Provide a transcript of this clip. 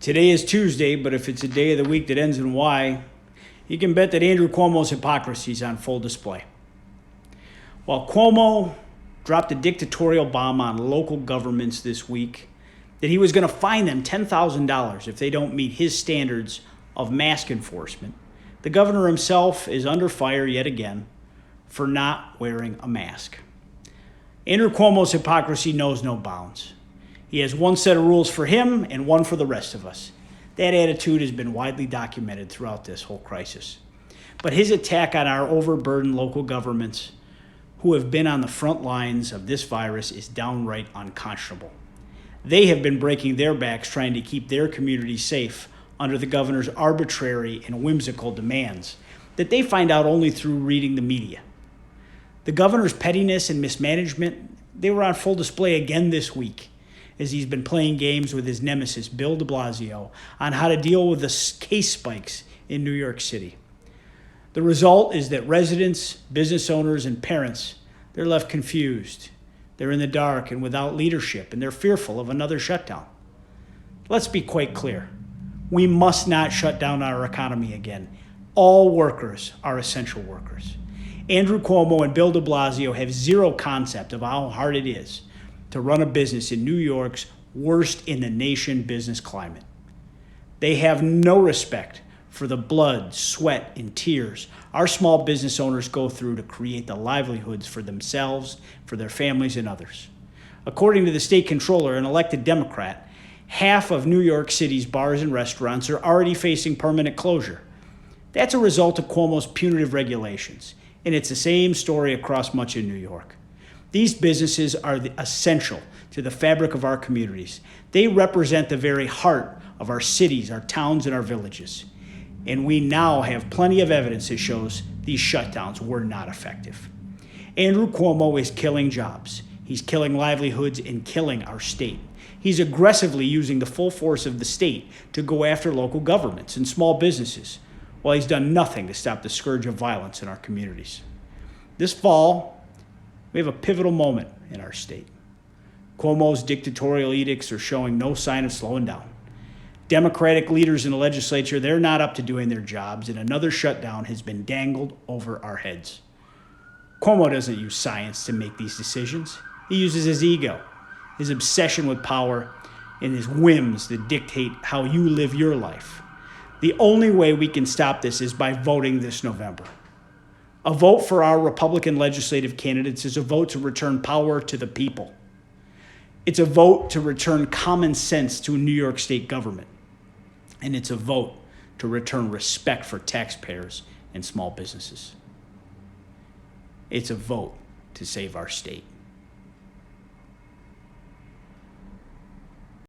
Today is Tuesday, but if it's a day of the week that ends in Y, you can bet that Andrew Cuomo's hypocrisy is on full display. While Cuomo dropped a dictatorial bomb on local governments this week, that he was going to fine them $10,000 if they don't meet his standards of mask enforcement, the governor himself is under fire yet again for not wearing a mask. Andrew Cuomo's hypocrisy knows no bounds. He has one set of rules for him and one for the rest of us. That attitude has been widely documented throughout this whole crisis. But his attack on our overburdened local governments who have been on the front lines of this virus is downright unconscionable. They have been breaking their backs trying to keep their communities safe under the governor's arbitrary and whimsical demands that they find out only through reading the media. The governor's pettiness and mismanagement, they were on full display again this week as he's been playing games with his nemesis, Bill de Blasio, on how to deal with the case spikes in New York City. The result is that residents, business owners, and parents, they're left confused. They're in the dark and without leadership, and they're fearful of another shutdown. Let's be quite clear. We must not shut down our economy again. All workers are essential workers. Andrew Cuomo and Bill de Blasio have zero concept of how hard it is to run a business in New York's worst in the nation business climate. They have no respect for the blood, sweat, and tears our small business owners go through to create the livelihoods for themselves, for their families, and others. According to the state controller, an elected Democrat, half of New York City's bars and restaurants are already facing permanent closure. That's a result of Cuomo's punitive regulations, and it's the same story across much of New York. These businesses are essential to the fabric of our communities. They represent the very heart of our cities, our towns, and our villages. And we now have plenty of evidence that shows these shutdowns were not effective. Andrew Cuomo is killing jobs. He's killing livelihoods and killing our state. He's aggressively using the full force of the state to go after local governments and small businesses, while he's done nothing to stop the scourge of violence in our communities. This fall, we have a pivotal moment in our state. Cuomo's dictatorial edicts are showing no sign of slowing down. Democratic leaders in the legislature, they're not up to doing their jobs, and another shutdown has been dangled over our heads. Cuomo doesn't use science to make these decisions. He uses his ego, his obsession with power, and his whims that dictate how you live your life. The only way we can stop this is by voting this November. A vote for our Republican legislative candidates is a vote to return power to the people. It's a vote to return common sense to New York State government. And it's a vote to return respect for taxpayers and small businesses. It's a vote to save our state.